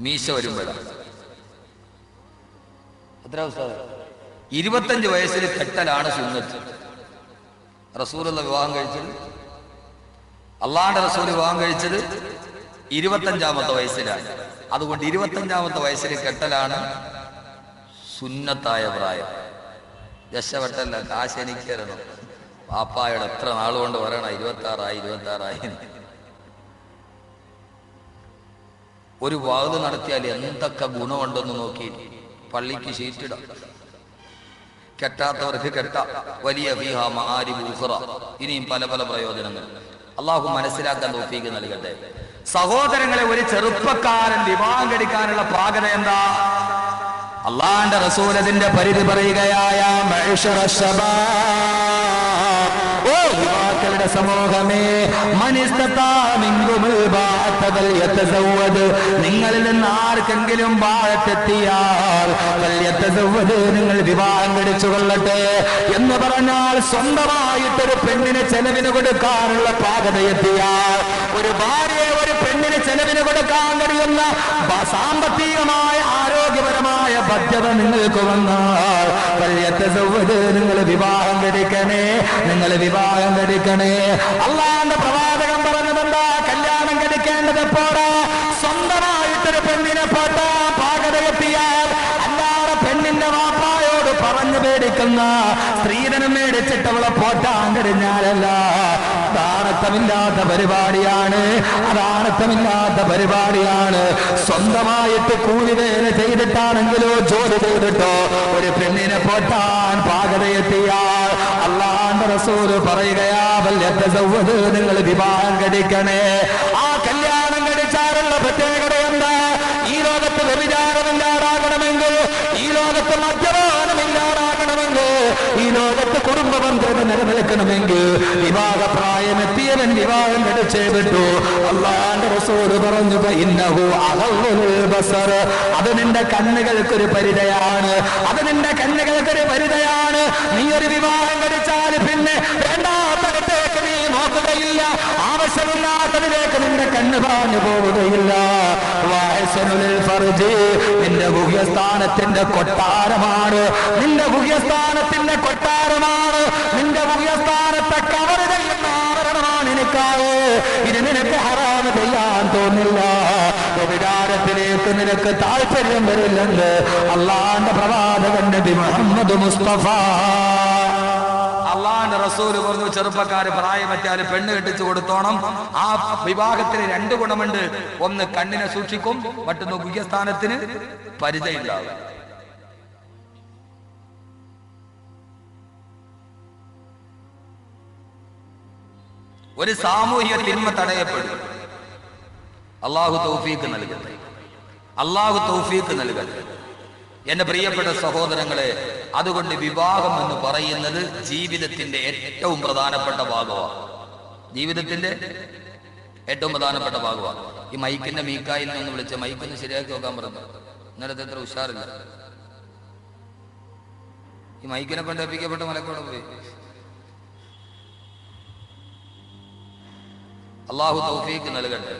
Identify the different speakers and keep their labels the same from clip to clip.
Speaker 1: മീശ വരുമ്പോഴാണ്. എത്ര 25 വയസ്സിൽ കെട്ടലാണ് സുന്നത്ത്. റസൂലുള്ള വിവാഹം കഴിച്ചത്, അള്ളാഹുവിന്റെ റസൂൽ വിവാഹം കഴിച്ചത് 25-ാമത്തെ വയസ്സിലാണ്. അതുകൊണ്ട് 25-ാമത്തെ വയസ്സിൽ കെട്ടലാണ് സുന്നത്തായ പ്രായം. രക്ഷപ്പെട്ടല്ല, കാശ് എനിക്ക് തരണം. പാപ്പായുടെ എത്ര നാളുകൊണ്ട് പറയണം 26 ഒരു വാത് നടത്തിയാൽ എന്തൊക്കെ ഗുണമുണ്ടെന്ന് നോക്കി പള്ളിക്ക് ഷീറ്റിടാം. കെട്ടാത്തവർക്ക് കെട്ടാം. വലിയ ഫീഹ മആരിബു ഉഖറ. ഇനിയും പല പല പ്രയോജനങ്ങൾ. അള്ളാഹു മനസ്സിലാക്കാൻ തൗഫീഖ് നൽകട്ടെ. സഹോദരങ്ങളെ, ഒരു ചെറുപ്പക്കാരൻ വിവാഹം കഴിക്കാനുള്ള പാകത എന്താ? അള്ളാഹുവിന്റെ റസൂൽ അതിന്റെ പരിധി പറയുകയായ മഅ്ശറ ശബാബ്, ഓ യുവാക്കളുടെ സമൂഹമേ, മനിസ്തതാ മിൻകുമുൽ ബാഅത ഫൽയതസവ്വദ്, നിങ്ങളിൽ നിന്ന് ആർക്കെങ്കിലും ബാഅത്തെത്തിയാൽ ഫൽയതസവ്വദ്, നിങ്ങൾ വിവാഹം കഴിച്ചു കൊള്ളട്ടെ എന്ന് പറഞ്ഞാൽ സ്വന്തമായിട്ടൊരു പെണ്ണിന് ചെലവിന് കൊടുക്കാനുള്ള പാകത എത്തിയാൽ, ഒരു ഭാര്യയെ ഒരു പെണ്ണിന് ചെലവിന് കൊടുക്കാൻ കഴിയുന്ന സാമ്പത്തികമായ ആരോഗ്യപരമായ ബാധ്യത നിങ്ങൾക്ക് വന്നാൽ നിങ്ങൾ വിവാഹം കഴിക്കണേ, നിങ്ങൾ വിവാഹം കഴിക്കണേ. അള്ളാഹുവിന്റെ പ്രവാചകൻ പറഞ്ഞതെന്താ? കല്യാണം കഴിക്കേണ്ടത് പോരാ, സ്വന്തമായിട്ടൊരു പെണ്ണിനെ പോട്ടാ പാകതയെത്തിയാൽ, അല്ലാതെ പെണ്ണിന്റെ വാപ്പായോട് പറഞ്ഞു പേടിക്കുന്ന സ്ത്രീധനം മേടിച്ചിട്ട് അവളെ പോറ്റാൻ കഴിഞ്ഞാലല്ല. അതാണത്തമില്ലാത്ത പരിപാടിയാണ്, അതാണത്തമില്ലാത്ത പരിപാടിയാണ്. സ്വന്തമായിട്ട് കൂലിവേല ചെയ്തിട്ടാണെങ്കിലോ ജോലി ചെയ്തിട്ടോ ഒരു പെണ്ണിനെ പോറ്റാൻ പാകതയെത്തിയാൽ അല്ലാഹുവിന്റെ റസൂൽ പറയുകയാ വല്യതസവ്വദ്, നിങ്ങൾ വിവാഹം കഴിക്കണേ. ആ കല്യാണം കഴിച്ചാലുള്ള പ്രത്യേകത എന്താ? ഈ ലോകത്ത് വ്യഭിചാരമില്ലാതാകണമെങ്കിൽ, ഈ ലോകത്ത് മദ്യപാനമില്ലാതാകണമെങ്കിൽ, ഈ ലോകത്ത് കുടുംബ ബന്ധം നിലനിൽക്കണമെങ്കിൽ വിവാഹപ്രായമെത്തിയവൻ വിവാഹം കഴിച്ചേ പറ്റൂ. അല്ലാഹുവിന്റെ റസൂൽ പറഞ്ഞു ഇന്നഹു അഗള്ളുൽ ബസർ, അത് നിന്റെ കണ്ണുകൾക്കൊരു പരിചയാണ്, അത് നിന്റെ കണ്ണുകൾക്കൊരു പരിചയാണ്. നീ ഒരു വിവാഹം കഴിച്ചാൽ പിന്നെ വേണ്ടാത്തടത്തേക്ക് നീ നോക്കുകയില്ല, ആവശ്യമില്ലാത്തതിലേക്ക് നിന്റെ കണ്ണ് പാഞ്ഞു പോവുകയില്ല. നിന്റെ ഗുഹ്യസ്ഥാനത്തിന്റെ കൊട്ടാരമാണ്, നിന്റെ ഗുഹ്യസ്ഥാനത്തിന്റെ കൊട്ടാരമാണ്, നിന്റെ ഗുഹ്യസ്ഥാനത്തെ കവർ ചെയ്യുന്ന ആവരണമാണ് നിനക്കാവ്. ഇത് നിനക്ക് ഹറാമ് ചെയ്യാൻ തോന്നില്ല, വികാരത്തിലേക്ക് നിനക്ക് താല്പര്യം വരില്ലെന്ന് അള്ളാഹുവിന്റെ പ്രവാചകൻ നബി മുഹമ്മദ് മുസ്തഫ. അള്ളാഹുവിന്റെ റസൂൽ പറഞ്ഞു, ചെറുപ്പക്കാര് പ്രായമെത്തിയാൽ പെണ്ണ് കെട്ടിച്ചു കൊടുത്തോണം. ആ വിവാഹത്തിന് 2 ഗുണമുണ്ട്. ഒന്ന് കണ്ണിനെ സൂക്ഷിക്കും, മറ്റൊന്ന് ഗുഹ്യസ്ഥാനത്തിന് പരിചയമുണ്ടാകും. ഒരു സാമൂഹിക തിന്മ തടയപ്പെടും. അള്ളാഹു തൗഫീഖ് നൽകട്ടെ, അള്ളാഹു തൗഫീഖ് നൽകട്ടെ. എന്റെ പ്രിയപ്പെട്ട സഹോദരങ്ങളെ, അതുകൊണ്ട് വിവാഹം എന്ന് പറയുന്നത് ജീവിതത്തിന്റെ ഏറ്റവും പ്രധാനപ്പെട്ട ഭാഗമാണ്. ജീവിതത്തിന്റെ ഏറ്റവും പ്രധാനപ്പെട്ട ഭാഗമാണ്. ഈ മൈക്കിന്റെ മീക്കായിൽ നിന്ന് വിളിച്ച മൈക്കൊന്ന് ശരിയാക്കി നോക്കാൻ പറഞ്ഞു. ഇന്നലത്തെ അത്ര ഉഷാറില്ല. ഈ മൈക്കിനെ കൊണ്ട് ഏൽപ്പിക്കപ്പെട്ട മലക്കോടെ പോയി. അള്ളാഹു തൗഫീഖ് നൽകട്ടെ.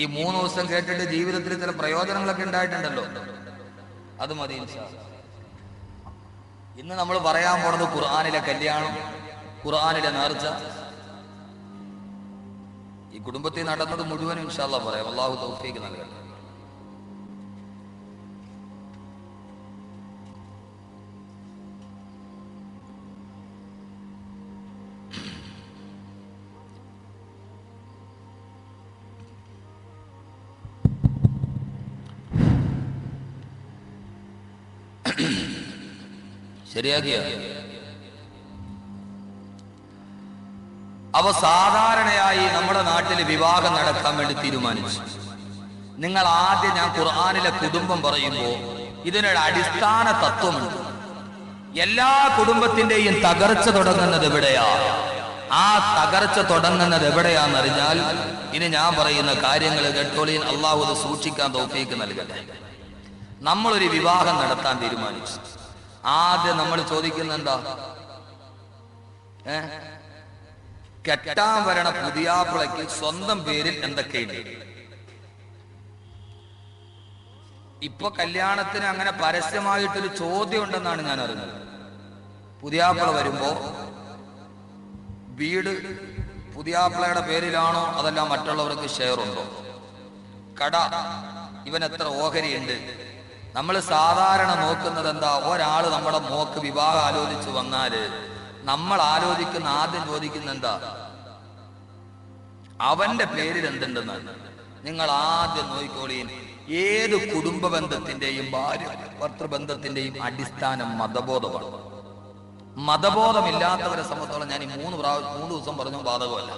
Speaker 1: ഈ 3 ദിവസം കേട്ടിട്ട് ജീവിതത്തിൽ ചില പ്രയോജനങ്ങളൊക്കെ ഉണ്ടായിട്ടുണ്ടല്ലോ, അത് മതി ഇൻഷാ അല്ലാഹ്. ഇന്ന് നമ്മൾ പറയാൻ പോണത് ഖുർആനിലെ കല്യാണം, ഖുർആനിലെ നേർച്ച. ഈ കുടുംബത്തിൽ നടന്നത് മുഴുവനും ഇൻഷാ അല്ലാഹ് പറയാം. അള്ളാഹു തൗഫീഖ് നൽകട്ടെ. ശരിയാക്കിയ അവ സാധാരണയായി നമ്മുടെ നാട്ടിൽ വിവാഹം നടക്കാൻ വേണ്ടി തീരുമാനിച്ചു. നിങ്ങൾ ആദ്യം, ഞാൻ ഖുർആനിലെ കുടുംബം പറയുമ്പോൾ ഇതിനൊരു അടിസ്ഥാന തത്വമുണ്ട്. എല്ലാ കുടുംബത്തിന്റെയും തകർച്ച തുടങ്ങുന്നത് എവിടെയാ? ആ തകർച്ച തുടങ്ങുന്നത് എവിടെയാണെന്നറിഞ്ഞാൽ ഇനി ഞാൻ പറയുന്ന കാര്യങ്ങൾ കേട്ടോളീൻ. അള്ളാഹു അത് സൂക്ഷിക്കാൻ തൗഫീഖ് നൽകട്ടെ. നമ്മളൊരു വിവാഹം നടത്താൻ തീരുമാനിച്ചു. ആദ്യം നമ്മൾ ചോദിക്കുന്ന എന്താ? കെട്ടാൻ വരണ പുതിയാപ്പിളയ്ക്ക് സ്വന്തം പേരിൽ എന്തൊക്കെയുണ്ട്? ഇപ്പൊ കല്യാണത്തിന് അങ്ങനെ പരസ്യമായിട്ടൊരു ചോദ്യം ഉണ്ടെന്നാണ് ഞാൻ അറിഞ്ഞത്. പുതിയാപ്പിള വരുമ്പോ വീട് പുതിയാപ്പിളയുടെ പേരിലാണോ അതല്ല മറ്റുള്ളവർക്ക് ഷെയർ ഉണ്ടോ, കട ഇവൻ എത്ര ഓഹരിയുണ്ട്. നമ്മൾ സാധാരണ നോക്കുന്നത് എന്താ, ഒരാൾ നമ്മുടെ മോക്ക് വിവാഹം ആലോചിച്ച് വന്നാല് നമ്മൾ ആലോചിക്കുന്ന ആദ്യം ചോദിക്കുന്ന എന്താ, അവന്റെ പേരിൽ എന്തുണ്ടെന്നാണ്. നിങ്ങൾ ആദ്യം നോക്കിക്കോളീൻ, ഏത് കുടുംബ ബന്ധത്തിന്റെയും ഭാര്യ ഭർത്തൃബന്ധത്തിന്റെയും അടിസ്ഥാനം മതബോധമാണ്. മതബോധമില്ലാത്തവരെ സംബന്ധിച്ചോളം ഞാൻ ഈ 3 ദിവസം പറഞ്ഞു ബാധകമല്ല.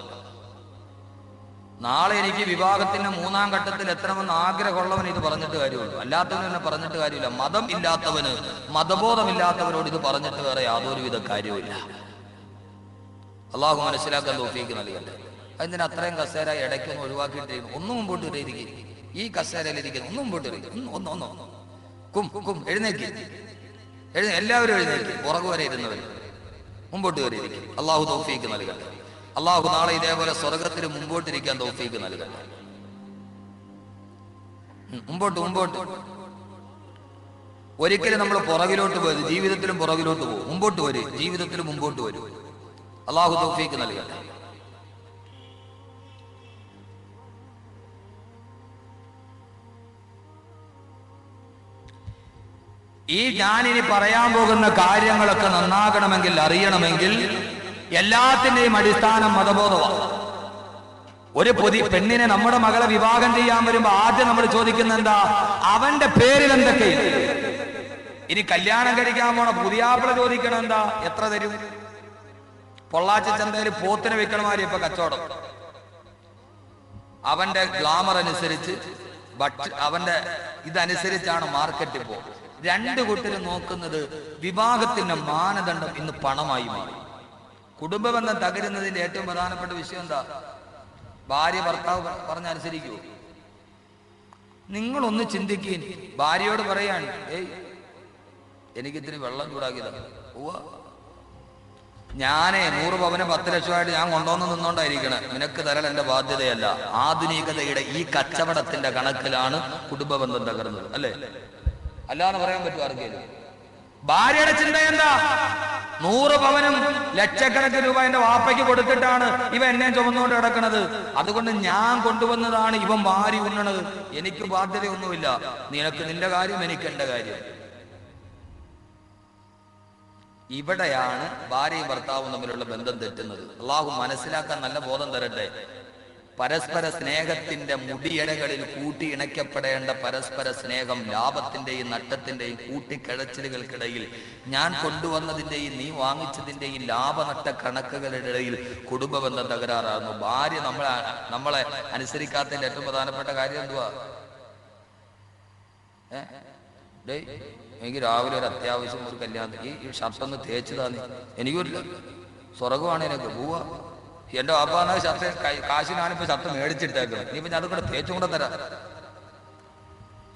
Speaker 1: നാളെ എനിക്ക് വിവാഹത്തിന്റെ 3-ാം ഘട്ടത്തിൽ എത്തണമെന്ന് ആഗ്രഹമുള്ളവന് ഇത് പറഞ്ഞിട്ട് കാര്യമുള്ളൂ, അല്ലാത്തവന് തന്നെ പറഞ്ഞിട്ട് കാര്യമില്ല. മതം ഇല്ലാത്തവന്, മതബോധമില്ലാത്തവരോട് ഇത് പറഞ്ഞിട്ട് വേറെ യാതൊരുവിധ കാര്യവുമില്ല. അള്ളാഹു മനസ്സിലാക്കാൻ തൗഫീഖ് നൽകട്ടെ. അതിന് അത്രയും കസേര ഇടയ്ക്കൊന്ന് ഒഴിവാക്കിയിട്ട് ഒന്നും മുമ്പോട്ട് വരെയിരിക്കും. ഈ കസേരയിൽ ഇരിക്കുന്നു, ഒന്നും മുമ്പോട്ട് വരും. എഴുന്നേക്ക്, എല്ലാവരും എഴുന്നേക്ക്. പുറകു വരെ ഇരുന്നവർ മുമ്പോട്ട് വരെയിരിക്കും. അള്ളാഹു തൗഫീഖ് നൽകട്ടെ. അള്ളാഹു നാളെ ഇതേപോലെ സ്വർഗത്തിൽ മുമ്പോട്ടിരിക്കാൻ തൗഫീഖ് നൽകട്ടെ. മുമ്പോട്ട്. ഒരിക്കലും നമ്മൾ പുറകിലോട്ട് പോയത് ജീവിതത്തിലും പുറകിലോട്ട് പോകും. മുമ്പോട്ട് വരും, ജീവിതത്തിലും മുമ്പോട്ട് വരും. അള്ളാഹു തൗഫീഖ് നൽകട്ടെ. ഈ ഞാനിനി പറയാൻ പോകുന്ന കാര്യങ്ങളൊക്കെ നന്നാകണമെങ്കിൽ, അറിയണമെങ്കിൽ എല്ലാത്തിന്റെയും അടിസ്ഥാനം മതബോധമാണ്. ഒരു പെണ്ണിനെ നമ്മുടെ മകളെ വിവാഹം ചെയ്യാൻ വരുമ്പോ ആദ്യം നമ്മൾ ചോദിക്കുന്ന എന്താ, അവന്റെ പേരിൽ എന്തൊക്കെയാണ്. ഇനി കല്യാണം കഴിക്കാൻ പോണ പുതിയാപ്പിള ചോദിക്കണം എന്താ, എത്ര തരും. പൊള്ളാച്ചി ചന്തയിൽ പോത്തിനെ വിൽക്കണമാരി ഇപ്പൊ കച്ചവടം. അവന്റെ ഗ്ലാമർ അനുസരിച്ച്, അവന്റെ ഇതനുസരിച്ചാണ് മാർക്കറ്റ് ഇപ്പോ. 2 കൂട്ടരും നോക്കുന്നത് വിവാഹത്തിന്റെ മാനദണ്ഡം ഇന്ന് പണമായി മാറി. കുടുംബ ബന്ധം തകരുന്നതിന്റെ ഏറ്റവും പ്രധാനപ്പെട്ട വിഷയം എന്താ, ഭാര്യ ഭർത്താവ് പറഞ്ഞനുസരിക്കൂ. നിങ്ങളൊന്ന് ചിന്തിക്കീൻ. ഭാര്യയോട് പറയാണ്, ഏയ് എനിക്കിത്തിരി വെള്ളം ചൂടാക്കിയതാണ്. ഞാനേ 100 പവന് 10 ലക്ഷമായിട്ട് ഞാൻ കൊണ്ടുവന്ന് നിന്നോണ്ടായിരിക്കണം, നിനക്ക് തരൽ എന്റെ ബാധ്യതയല്ല. ആധുനികതയുടെ ഈ കച്ചവടത്തിന്റെ കണക്കിലാണ് കുടുംബ ബന്ധം തകർന്നത്, അല്ലേ? അല്ലാന്ന് പറയാൻ പറ്റും ആർക്കെങ്കിലും? ഭാര്യയുടെ ചിന്ത എന്താ, 100 പവനും ലക്ഷക്കണക്കിന് രൂപ എന്റെ വാപ്പയ്ക്ക് കൊടുത്തിട്ടാണ് ഇവ എന്നെ ചുമന്നുകൊണ്ട് കിടക്കണത്. അതുകൊണ്ട് ഞാൻ കൊണ്ടുവന്നതാണ് ഇവൻ വാരി ഉണ്ണണത്. എനിക്ക് ബാധ്യതയൊന്നുമില്ല. നിനക്ക് നിന്റെ കാര്യം, എനിക്ക് എന്റെ കാര്യം. ഇവിടെയാണ് ഭാര്യയും ഭർത്താവും തമ്മിലുള്ള ബന്ധം തെറ്റുന്നത്. അള്ളാഹു മനസ്സിലാക്കാൻ നല്ല ബോധം തരട്ടെ. പരസ്പര സ്നേഹത്തിന്റെ മുടിയടകളിൽ കൂട്ടി ഇണയ്ക്കപ്പെടേണ്ട പരസ്പര സ്നേഹം ലാഭത്തിന്റെയും നട്ടത്തിന്റെയും കൂട്ടിക്കിഴച്ചിലുകൾക്കിടയിൽ, ഞാൻ കൊണ്ടുവന്നതിന്റെയും നീ വാങ്ങിച്ചതിന്റെയും ലാഭനട്ട കണക്കുകളുടെ ഇടയിൽ കുടുംബ ബന്ധം തകരാറാകുന്നു. ഭാര്യ നമ്മളെ അനുസരിക്കാത്തതിന്റെ ഏറ്റവും പ്രധാനപ്പെട്ട കാര്യം എന്തുവാ? എനിക്ക് രാവിലെ ഒരു അത്യാവശ്യം ഒരു കല്യാണം, ഈ ഷർട്ടൊന്ന് തേച്ച് താന്നി, എനിക്കൊരു സ്വർഗമാണ് എനിക്ക് പോവാ. എന്റെ വാപ്പാന്ന ഷർട്ട് കാശിനാണിപ്പോ ഷർട്ട് മേടിച്ചിട്ടേക്കുന്നത്. ഇനിയിപ്പോ ഞാൻ അതുകൂടെ തേച്ചും കൂടെ തരാം.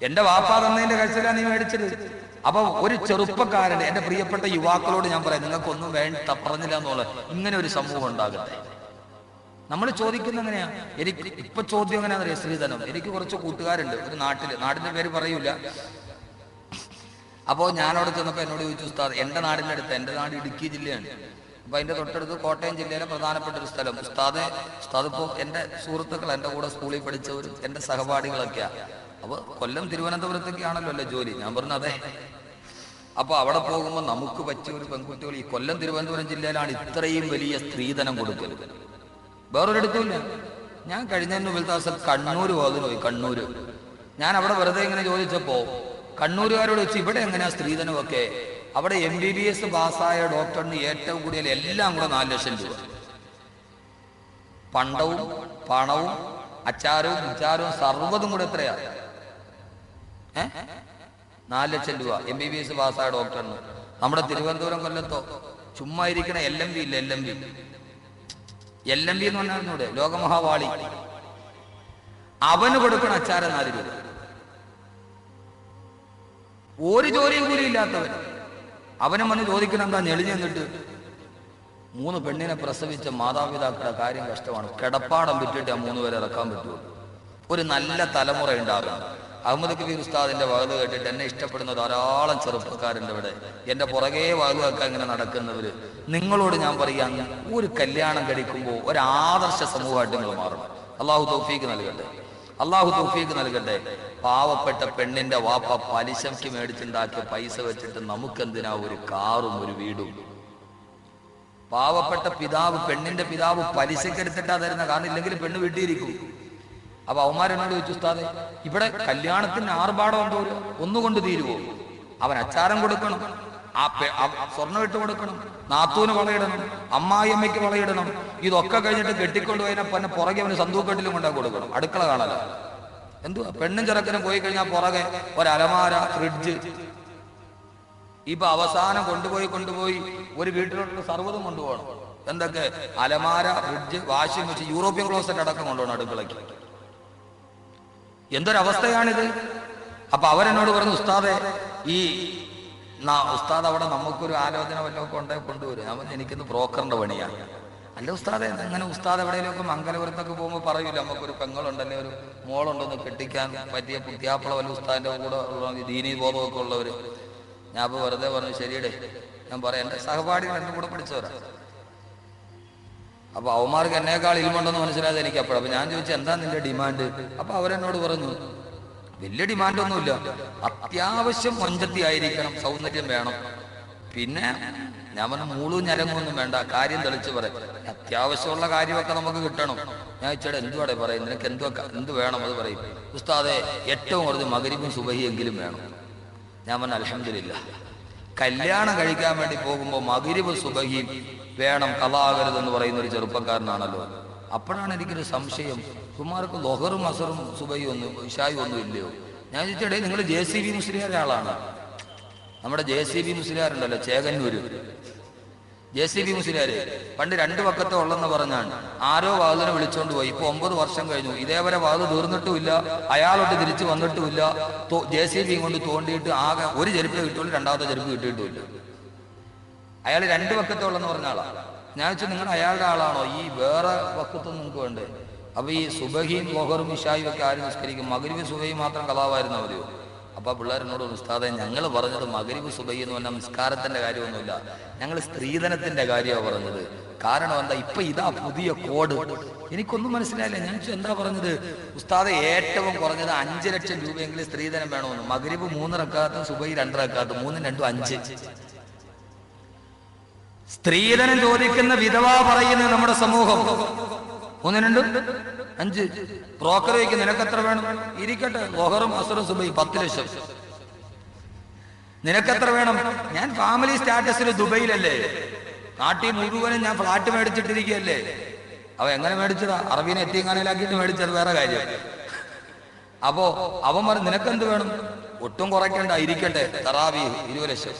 Speaker 1: എന്റെ വാപ്പ തന്നതിന്റെ കഴിച്ചിലാണ് നീ മേടിച്ചത്. അപ്പൊ ഒരു ചെറുപ്പക്കാരന്റെ, എന്റെ പ്രിയപ്പെട്ട യുവാക്കളോട് ഞാൻ പറയാം, നിങ്ങൾക്കൊന്നും പറഞ്ഞില്ല എന്നുള്ളത്. ഇങ്ങനെ ഒരു സമൂഹം ഉണ്ടാകട്ടെ. നമ്മൾ ചോദിക്കുന്ന എങ്ങനെയാ? എനിക്ക് ഇപ്പൊ ചോദ്യം എങ്ങനെയാണെന്നറിയാം, സ്ത്രീധനം. എനിക്ക് കുറച്ച് കൂട്ടുകാരുണ്ട് ഒരു നാടിന്റെ പേര് പറയൂല. അപ്പോ ഞാനവിടെ ചെന്നപ്പോ എന്നോട് ചോദിച്ചു, ഉസ്താദ് എന്റെ നാടിന്റെ അടുത്ത്, എന്റെ നാട് ഇടുക്കി ജില്ലയാണ്, അപ്പൊ അതിന്റെ തൊട്ടടുത്ത് കോട്ടയം ജില്ലയിലെ പ്രധാനപ്പെട്ട ഒരു സ്ഥലം. ഉസ്താദ് ഇപ്പോ എന്റെ സുഹൃത്തുക്കൾ, എന്റെ കൂടെ സ്കൂളിൽ പഠിച്ചവരും എന്റെ സഹപാഠികളൊക്കെയാ. അപ്പൊ കൊല്ലം തിരുവനന്തപുരത്തൊക്കെയാണല്ലോ അല്ലേ ജോലി? ഞാൻ പറഞ്ഞു അതെ. അപ്പൊ അവിടെ പോകുമ്പോൾ നമുക്ക് പറ്റിയ ഒരു പെൺകുട്ടികൾ ഈ കൊല്ലം തിരുവനന്തപുരം ജില്ലയിലാണ് ഇത്രയും വലിയ സ്ത്രീധനം കൊടുക്കരുത്. വേറൊരിടത്തുമില്ല. ഞാൻ കഴിഞ്ഞ ദിവസം കണ്ണൂർ പോയി. കണ്ണൂര് ഞാൻ അവിടെ വെറുതെ ഇങ്ങനെ ചോദിച്ചപ്പോ കണ്ണൂരുകാരോട് വെച്ച് ഇവിടെ എങ്ങനെയാ സ്ത്രീധനമൊക്കെ? അവിടെ MBBS പാസ്സായ ഡോക്ടറിന് ഏറ്റവും കൂടുതൽ എല്ലാം കൂടെ 4 ലക്ഷം രൂപ. പണ്ടവും പണവും അച്ചാരവും വിചാരവും സർവ്വതും കൂടെ എത്രയാ? 4 ലക്ഷം രൂപ MBBS പാസ്സായ ഡോക്ടറിന്. നമ്മുടെ തിരുവനന്തപുരം കൊല്ലത്തോ ചുമ്മാ ഇരിക്കണ LMB ഇല്ല, LMB എന്ന് പറഞ്ഞാൽ ലോകമഹാവാളി, അവന് കൊടുക്കണ അച്ചാരം 4 രൂപ. ഒരു ജോലിയും കൂടി ഇല്ലാത്തവൻ അവനും വന്ന് ചോദിക്കണം എന്താ ഞെളിഞ്ഞു നിന്നിട്ട്? 3 പെണ്ണിനെ പ്രസവിച്ച മാതാപിതാക്കളുടെ കാര്യം കഷ്ടമാണ്. കിടപ്പാടം വിറ്റിട്ട് ആ 3 പേരെ ഇറക്കാൻ പറ്റുള്ളൂ. ഒരു നല്ല തലമുറ ഉണ്ടാകണം. അഹമ്മദ് കബീർ ഉസ്താദിന്റെ വഅദ് കേട്ടിട്ട് എന്നെ ഇഷ്ടപ്പെടുന്ന ധാരാളം ചെറുപ്പക്കാരുണ്ട് ഇവിടെ, എന്റെ പുറകെ വഅദ് കേൾക്കാൻ ഇങ്ങനെ നടക്കുന്നവര്. നിങ്ങളോട് ഞാൻ പറയാം, ഒരു കല്യാണം കഴിക്കുമ്പോൾ ഒരു ആദർശ സമൂഹമായിട്ട് നിങ്ങൾ മാറണം. അള്ളാഹു തൗഫീഖ് നൽകട്ടെ, അള്ളാഹു തൗഫീഖ് നൽകട്ടെ. പാവപ്പെട്ട പെണ്ണിന്റെ വാപ്പ പലിശയ്ക്ക് മേടിച്ചുണ്ടാക്കിയ പൈസ വെച്ചിട്ട് നമുക്കെന്തിനാ ഒരു കാറും ഒരു വീടും? പാവപ്പെട്ട പിതാവ്, പെണ്ണിന്റെ പിതാവ് പലിശക്കെടുത്തിട്ടാ തരുന്ന, കാരണം ഇല്ലെങ്കിൽ പെണ്ണ് വീട്ടിയിരിക്കും. അപ്പൊ അവന്മാരെന്നോട് ചോദിച്ചു, ഉസ്താദേ ഇവിടെ കല്യാണത്തിന് ആർഭാടം എന്തോ ഒന്നുകൊണ്ട് തീരുവോ? അവൻ അച്ചാരം കൊടുക്കണം, സ്വർണ്ണം ഇട്ട് കൊടുക്കണം, നാത്തൂന് വളയിടണം, അമ്മായിയമ്മയ്ക്ക് വളയിടണം. ഇതൊക്കെ കഴിഞ്ഞിട്ട് കെട്ടിക്കൊണ്ടുപോയതിനെ പിന്നെ പുറകെ അവന് സന്തൂക്കെട്ടിലും കൊണ്ടാ കൊടുക്കണം. അടുക്കള കാണല എന്തുവാ? പെണ്ണും ചെറുക്കനും പോയി കഴിഞ്ഞാൽ പുറകെ ഒരലമാര, ഫ്രിഡ്ജ്. ഇപ്പൊ അവസാനം കൊണ്ടുപോയി ഒരു വീട്ടിലുള്ള സർവ്വതും കൊണ്ടുപോകണം. എന്തൊക്കെ? അലമാര, fridge, washing machine, European closet അടക്കം കൊണ്ടുപോകണം അടുക്കളയ്ക്ക്. എന്തൊരവസ്ഥയാണിത്? അപ്പൊ അവരെന്നോട് പറഞ്ഞു, ഉസ്താദെ ഈ ഉസ്താദ് അവിടെ നമുക്കൊരു ആലോചന വല്ലതൊക്കെ കൊണ്ടുവരും. ഞാൻ പറഞ്ഞു, എനിക്കിന്ന് ബ്രോക്കറിന്റെ പണിയാണ്. അല്ല ഉസ്താദെ, അങ്ങനെ ഉസ്താദ് എവിടെയെങ്കിലുമൊക്കെ മംഗലപുരത്തൊക്കെ പോകുമ്പോൾ പറയൂല, നമുക്കൊരു പെങ്ങളുണ്ടല്ലേ, ഒരു മോളുണ്ടെന്ന് കെട്ടിക്കാൻ പറ്റിയ പുതിയാപ്പിള വല്ല ഉസ്താദിന്റെ കൂടെ ദീനീ ബോധമൊക്കെ ഉള്ളവര്. ഞാൻ അപ്പൊ വെറുതെ പറഞ്ഞു, ശരിയടേ. ഞാൻ പറയാം, എന്റെ സഹപാഠികൾ എന്റെ കൂടെ പഠിച്ചവരാ. അപ്പൊ അവന്മാർക്ക് എന്നേക്കാൾ ഇൽമുണ്ടെന്ന് മനസ്സിലായത് എനിക്ക് അപ്പോഴും. അപ്പൊ ഞാൻ ചോദിച്ചു, എന്താ നിന്റെ ഡിമാൻഡ്? അപ്പൊ അവരെന്നോട് പറഞ്ഞു, വലിയ ഡിമാൻഡൊന്നുമില്ല, അത്യാവശ്യം മൊഞ്ചത്തി ആയിരിക്കണം, സൗന്ദര്യം വേണം. പിന്നെ ഞാൻ പറഞ്ഞു, മൂളും ഞരങ്ങൊന്നും വേണ്ട, കാര്യം തെളിച്ച് പറയാം. അത്യാവശ്യമുള്ള കാര്യമൊക്കെ നമുക്ക് കിട്ടണം. ഞാൻ ചോദിച്ചാൽ എന്തുവാടെ പറയും, നിനക്ക് എന്ത് വേണം അത് പറയും. ഉസ്താദെ ഏറ്റവും കുറച്ച് മഗ്‌രിബും സുബഹിയെങ്കിലും വേണം. ഞാൻ പറഞ്ഞു, അൽഹംദുലില്ലാ, കല്യാണം കഴിക്കാൻ വേണ്ടി പോകുമ്പോൾ മഗ്‌രിബ് സുബഹിയും വേണം, കളാകരുതെന്ന് പറയുന്ന ഒരു ചെറുപ്പക്കാരനാണല്ലോ. അപ്പോഴാണ് എനിക്കൊരു സംശയം, കുമാർക്ക് ലൊഹറും അസറും സുബഹിയും ഒന്നും ഇശായും ഒന്നും ഇല്ലയോ? ഞാൻ ചോദിച്ചടേ, നിങ്ങൾ JCB മുസ്ലിയാരുടെ ആളാണ്? നമ്മുടെ JCB മുസ്ലിയാരുണ്ടല്ലോ, ചേകന്നൂര് JCB മുസ്ലിയാര് പണ്ട് 2 പക്കത്തെ ഉള്ളെന്ന് പറഞ്ഞാണ് ആരോ വാതിനെ വിളിച്ചോണ്ട് പോയി. ഇപ്പൊ 9 വർഷം കഴിഞ്ഞു, ഇതേവരെ വാത് തീർന്നിട്ടുമില്ല, അയാളോട്ട് തിരിച്ചു വന്നിട്ടുമില്ല. JCB കൊണ്ട് തോണ്ടിയിട്ട് ആകെ ഒരു ചെരുപ്പ് കിട്ടുള്ളൂ, രണ്ടാമത്തെ ചെരുപ്പ് കിട്ടിയിട്ടുമില്ല. അയാൾ 2 പക്കത്തെ ഉള്ളെന്ന് പറഞ്ഞ ആളാണ്. ഞാൻ വെച്ചാൽ നിങ്ങൾ അയാളുടെ ആളാണോ? ഈ വേറെ വക്കത്തൊന്നും നിങ്ങൾക്ക് വേണ്ടേ? അപ്പൊ ഈ സുബഹിയും ലൊഹറും ഇശായും ഒക്കെ ആരും നിസ്കരിക്കും, മഗ്‌രിബ് സുബഹിയും മാത്രം കളാവായിരുന്ന മതിയോ? അപ്പൊ പിള്ളേരെന്നോട്, ഉസ്താദെ ഞങ്ങൾ പറഞ്ഞത് മഗ്‌രിബ് സുബഹി എന്ന് പറഞ്ഞാൽ നിസ്കാരത്തിന്റെ കാര്യമൊന്നുമില്ല, ഞങ്ങൾ സ്ത്രീധനത്തിന്റെ കാര്യമാണ് പറഞ്ഞത്. കാരണം എന്താ, ഇപ്പൊ ഇതാ പുതിയ കോഡ്. എനിക്കൊന്നും മനസ്സിലായില്ല. ഞാൻ എന്താ പറഞ്ഞത്? ഉസ്താദെ ഏറ്റവും കുറഞ്ഞത് 5 ലക്ഷം രൂപയെങ്കിലും സ്ത്രീധനം വേണമെന്ന്. മഗ്‌രിബ് 3 റക്അത്തും സുബഹി 2 റക്അത്തും, 3 2 5. സ്ത്രീധനം ചോദിക്കുന്ന വിധവ പറയുന്നത് നമ്മുടെ സമൂഹം 3 2 5. ബ്രോക്കർ ചോദിക്കും, നിനക്കെത്ര വേണം? ഇരിക്കട്ടെ, ലൊഹറും അസറും സുബഹി 10 ലക്ഷം. നിനക്കെത്ര വേണം? ഞാൻ ഫാമിലി സ്റ്റാറ്റസിൽ ദുബൈയിലല്ലേ, നാട്ടിൽ മുഴുവനും ഞാൻ ഫ്ലാറ്റ് മേടിച്ചിട്ടിരിക്കുകയല്ലേ. അവ എങ്ങനെ മേടിച്ചതാ? അറബീനെ എത്തിയങ്ങാനയിലാക്കിയിട്ട് മേടിച്ചത് വേറെ കാര്യം. അപ്പോ അവൻ പറഞ്ഞു, നിനക്കെന്ത് വേണം? ഒട്ടും കുറയ്ക്കണ്ട, ഇരിക്കട്ടെ, തറാവീഹ് 20 ലക്ഷം.